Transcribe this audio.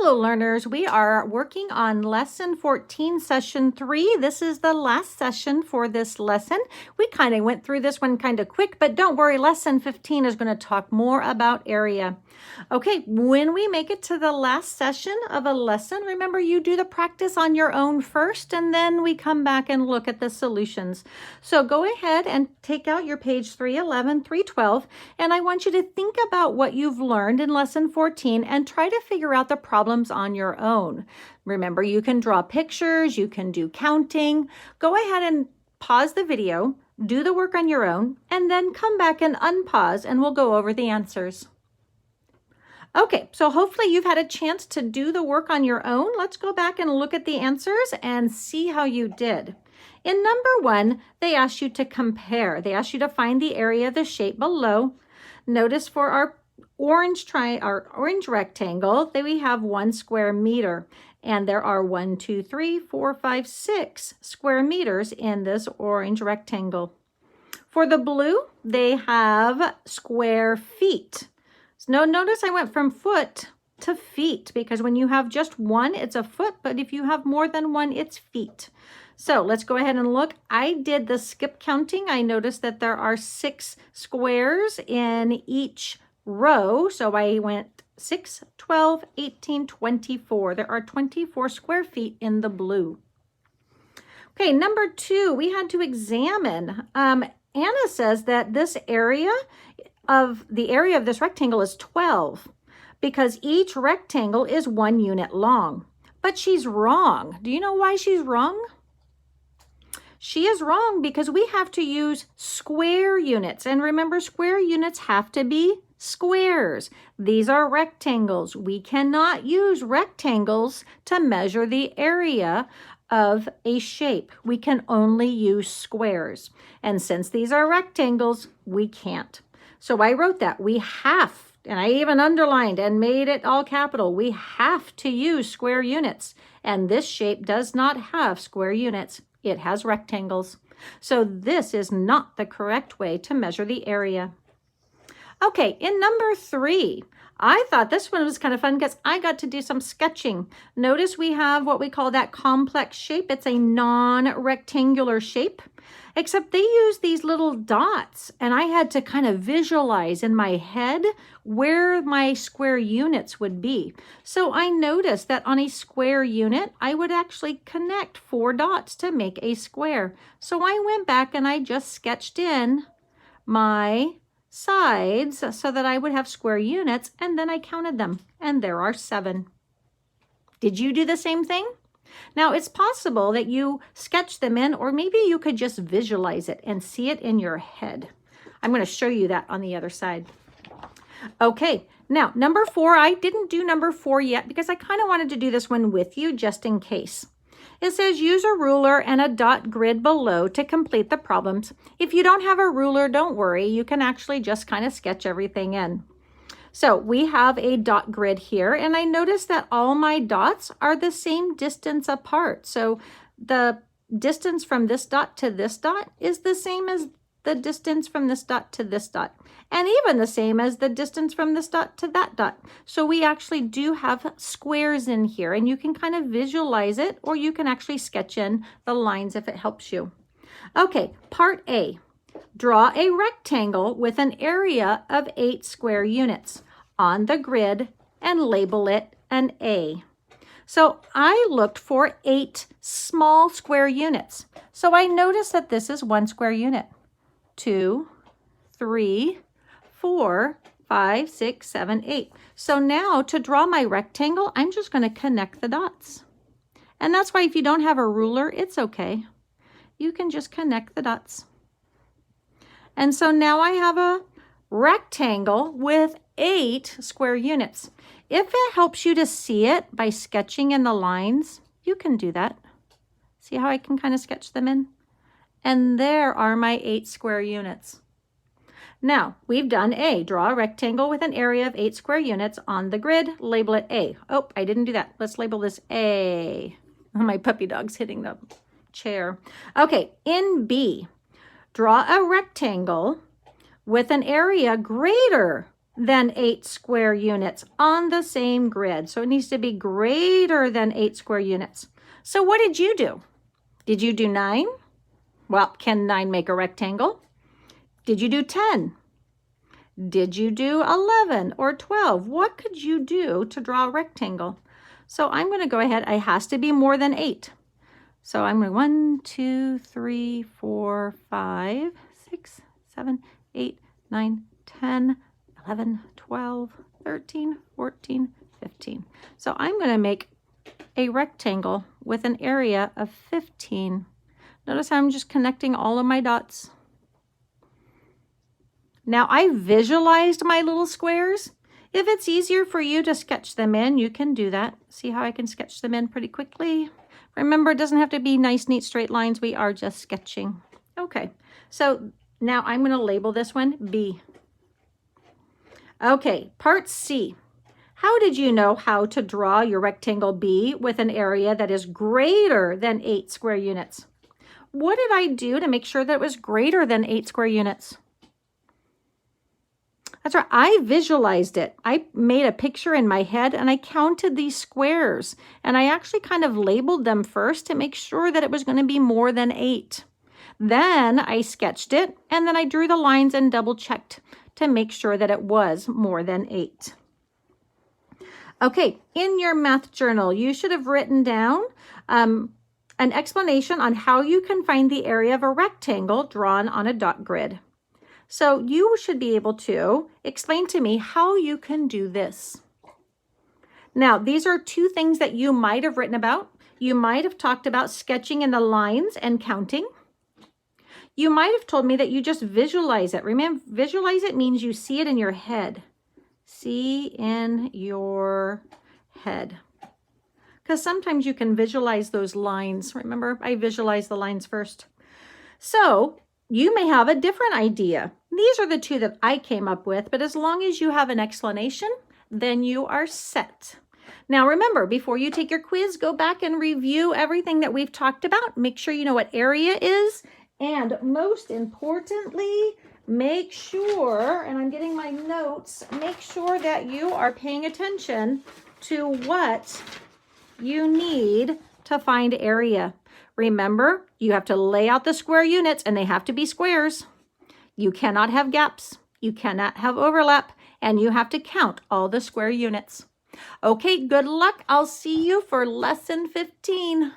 Hello learners, we are working on lesson 14, session 3. This is the last session for this lesson. We kind of went through this one kind of quick, but don't worry, lesson 15 is going to talk more about area. Okay, when we make it to the last session of a lesson, remember you do the practice on your own first, and then we come back and look at the solutions. So go ahead and take out your page 311, 312, and I want you to think about what you've learned in lesson 14 and try to figure out the problems on your own. Remember, you can draw pictures, you can do counting. Go ahead and pause the video, do the work on your own, and then come back and unpause and we'll go over the answers. Okay, so hopefully you've had a chance to do the work on your own. Let's go back and look at the answers and see how you did. In number 1, they asked you to compare. They asked you to find the area of the shape below. Notice for our orange rectangle that we have 1 square meter, and there are 1, 2, 3, 4, 5, 6 square meters in this orange rectangle. For the blue, they have square feet. So notice I went from foot to feet because when you have just one, it's a foot, but if you have more than one, it's feet. So let's go ahead and look. I did the skip counting. I noticed that there are 6 squares in each row. So I went 6, 12, 18, 24. There are 24 square feet in the blue. Okay, number 2, we had to examine. Anna says that this area of this rectangle is 12 because each rectangle is 1 unit long. But she's wrong. Do you know why she's wrong? She is wrong because we have to use square units. And remember, square units have to be squares. These are rectangles. We cannot use rectangles to measure the area of a shape. We can only use squares. And since these are rectangles, we can't. So I wrote that we have, and I even underlined and made it all capital, we have to use square units. And this shape does not have square units. It has rectangles. So this is not the correct way to measure the area. Okay, in number 3, I thought this one was kind of fun because I got to do some sketching. Notice we have what we call that complex shape. It's a non-rectangular shape, except they use these little dots, and I had to kind of visualize in my head where my square units would be. So I noticed that on a square unit, I would actually connect 4 dots to make a square. So I went back and I just sketched in my sides so that I would have square units, and then I counted them, and there are 7. Did you do the same thing? Now, it's possible that you sketch them in, or maybe you could just visualize it and see it in your head. I'm going to show you that on the other side. Okay, now number 4, I didn't do number 4 yet because I kind of wanted to do this one with you just in case. It says use a ruler and a dot grid below to complete the problems. If you don't have a ruler, don't worry. You can actually just kind of sketch everything in. So we have a dot grid here, and I noticed that all my dots are the same distance apart. So the distance from this dot to this dot is the same as the distance from this dot to this dot, and even the same as the distance from this dot to that dot. So we actually do have squares in here, and you can kind of visualize it, or you can actually sketch in the lines if it helps you. Okay, part A. Draw a rectangle with an area of 8 square units on the grid and label it an A. So I looked for 8 small square units. So I noticed that this is 1 square unit. 2, 3, 4, 5, 6, 7, 8. So now to draw my rectangle, I'm just going to connect the dots. And that's why if you don't have a ruler, it's okay. You can just connect the dots. And so now I have a rectangle with 8 square units. If it helps you to see it by sketching in the lines, you can do that. See how I can kind of sketch them in? And there are my 8 square units. Now, we've done A. Draw a rectangle with an area of 8 square units on the grid. Label it A. Oh, I didn't do that. Let's label this A. Oh, my puppy dog's hitting the chair. Okay, in B, draw a rectangle with an area greater than 8 square units on the same grid. So it needs to be greater than 8 square units. So what did you do? Did you do 9? Well, can 9 make a rectangle? Did you do 10? Did you do 11 or 12? What could you do to draw a rectangle? So I'm going to go ahead. It has to be more than 8. So I'm going to 1, 2, 3, 4, 5, 6, 7, 8, 9, 10, 11, 12, 13, 14, 15. So I'm going to make a rectangle with an area of 15. Notice how I'm just connecting all of my dots. Now I visualized my little squares. If it's easier for you to sketch them in, you can do that. See how I can sketch them in pretty quickly? Remember, it doesn't have to be nice, neat, straight lines. We are just sketching. Okay, so now I'm going to label this one B. Okay, part C. How did you know how to draw your rectangle B with an area that is greater than 8 square units? What did I do to make sure that it was greater than 8 square units? That's right, I visualized it. I made a picture in my head and I counted these squares. And I actually kind of labeled them first to make sure that it was going to be more than 8. Then I sketched it and then I drew the lines and double checked to make sure that it was more than 8. Okay, in your math journal, you should have written down an explanation on how you can find the area of a rectangle drawn on a dot grid. So you should be able to explain to me how you can do this. Now, these are two things that you might have written about. You might have talked about sketching in the lines and counting. You might have told me that you just visualize it. Remember, visualize it means you see it in your head. See in your head. Because sometimes you can visualize those lines. Remember, I visualized the lines first. So you may have a different idea. These are the two that I came up with, but as long as you have an explanation, then you are set. Now remember, before you take your quiz, go back and review everything that we've talked about. Make sure you know what area is, and most importantly, make sure, and I'm getting my notes, make sure that you are paying attention to what you need to find area. Remember, you have to lay out the square units and they have to be squares. You cannot have gaps. You cannot have overlap, and you have to count all the square units. Okay, good luck. I'll see you for lesson 15.